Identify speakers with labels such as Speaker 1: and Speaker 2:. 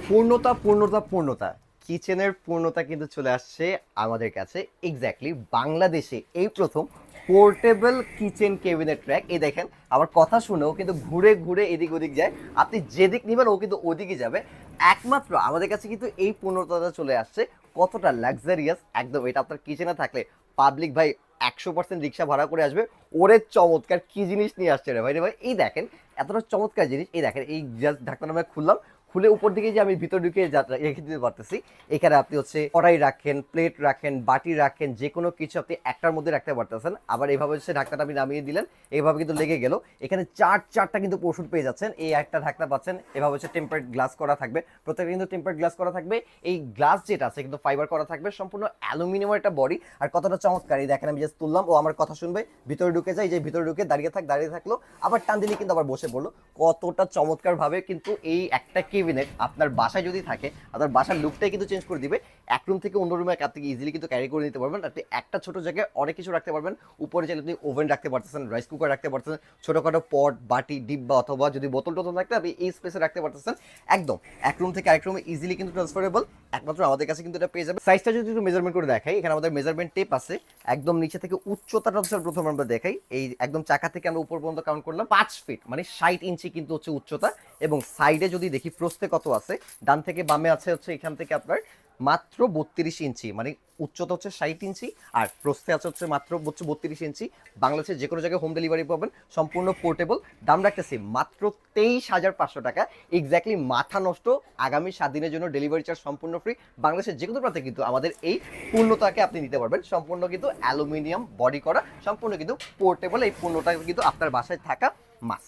Speaker 1: পূর্ণতা পূর্ণতা পূর্ণতা কিচেনের পূর্ণতা কিন্তু চলে আসছে আমাদের কাছে। এক্স্যাক্টলি বাংলাদেশে এই প্রথম পোর্টেবল কিচেন কেবিনেট ট্র্যাক। এই দেখেন, আমার কথা শুনেও কিন্তু ঘুরে ঘুরে এদিক ওদিক যায়। আপনি যেদিক নেবেন ও কিন্তু ওদিকে যাবে। একমাত্র আমাদের কাছে কিন্তু এই পূর্ণতাটা চলে আসছে। কতটা লাক্সারিয়াস একদম! এটা আপনার কিচেনে থাকলে পাবলিক ভাই 100% রিক্সা ভাড়া করে আসবে। ওরে চমৎকার কি জিনিস নিয়ে আসছে রে ভাই! রে ভাই, এই দেখেন এতটা চমৎকার জিনিস। এই দেখেন, এই জাস্ট ঢাকনাটা আমরা খুললাম, খুলে উপর দিকে যে আমি ভিতর ঢুকে রেখে দিতে পারতেছি। এখানে আপনি হচ্ছে কড়াই রাখেন, প্লেট রাখেন, বাটি রাখেন, যে কোনো কিছু আপনি একটার মধ্যে রাখতে পারতেছেন। আবার এইভাবে হচ্ছে ঢাকনাটা আপনি নামিয়ে দিলেন, এইভাবে কিন্তু লেগে গেল। এখানে চারটা কিন্তু পোর্শন পেয়ে যাচ্ছেন। এই একটা ঢাকনা পাচ্ছেন, এভাবে হচ্ছে টেম্পারেড গ্লাস করা থাকবে, প্রত্যেকটা কিন্তু টেম্পারেড গ্লাস করা থাকবে। এই গ্লাস যেটা আছে কিন্তু ফাইবার করা থাকবে, সম্পূর্ণ অ্যালুমিনিয়ামের একটা বডি। আর কতটা চমৎকার! এই দেখেন, আমি জাস্ট তুললাম, ও আমার কথা শুনবে, ভিতরে ঢুকে যায়, যে ভিতরে ঢুকে দাঁড়িয়ে থাকলো, আবার টান দিলে কিন্তু আবার বসে পড়লো। কতটা চমৎকার ভাবে কিন্তু এই একটা কেবিনেট আপনার বাসায় যদি থাকে, আপনার বাসার লুকটাই কিন্তু চেঞ্জ করে দিবে। এক রুম থেকে অন্য রুমে আপনি ইজিলি কিন্তু ক্যারি করে নিতে পারবেন। আপনি একটা ছোট জায়গায় অনেক কিছু রাখতে পারবেন। উপরে চাইলে আপনি ওভেন রাখতে পারতেছেন, রাইস কুকার রাখতে পারতেছেন, ছোটখাটো পট, বাটি, ডিব্বা অথবা যদি বোতল টোতল রাখতে আপনি এই স্পেসে রাখতে পারতেছেন। একদম এক রুম থেকে আরেক রুমে ইজিলি কিন্তু ট্রান্সফারেবল। একমাত্র আমাদের কাছে কিন্তু এটা পেয়ে যাবে। সাইজটা যদি একটু মেজারমেন্ট করে দেখাই, এখানে আমাদের মেজারমেন্ট টেপ আছে। একদম নিচে থেকে উচ্চতাটা হচ্ছে প্রথম আমরা দেখাই। এই একদম চাকা থেকে আমরা উপর পর্যন্ত কাউন্ট করলাম 5 ফিট, মানে 60 ইঞ্চি কিন্তু হচ্ছে উচ্চতা। এবং সাইডে যদি দেখি প্রস্থে কত আছে, ডান থেকে বামে আছে হচ্ছে এখান থেকে আপনার মাত্র 32 ইঞ্চি, মানে উচ্চতা হচ্ছে 60 ইঞ্চি, আর প্রস্থে আছে হচ্ছে মাত্র 32 ইঞ্চি। বাংলাদেশের যে কোনো জায়গায় হোম ডেলিভারি পাবেন, সম্পূর্ণ পোর্টেবল। দাম রাখতেছি মাত্র 23,500 টাকা। এক্স্যাক্টলি মাথা নষ্ট। আগামী 7 দিনের জন্য ডেলিভারি চার্জ সম্পূর্ণ ফ্রি। বাংলাদেশের যে কোনো প্রান্তে কিন্তু আমাদের এই পূর্ণতাকে আপনি নিতে পারবেন। সম্পূর্ণ কিন্তু অ্যালুমিনিয়াম বডি করা, সম্পূর্ণ কিন্তু পোর্টেবল। এই পূর্ণতা কিন্তু আপনার বাসায় থাকা মাস্ট।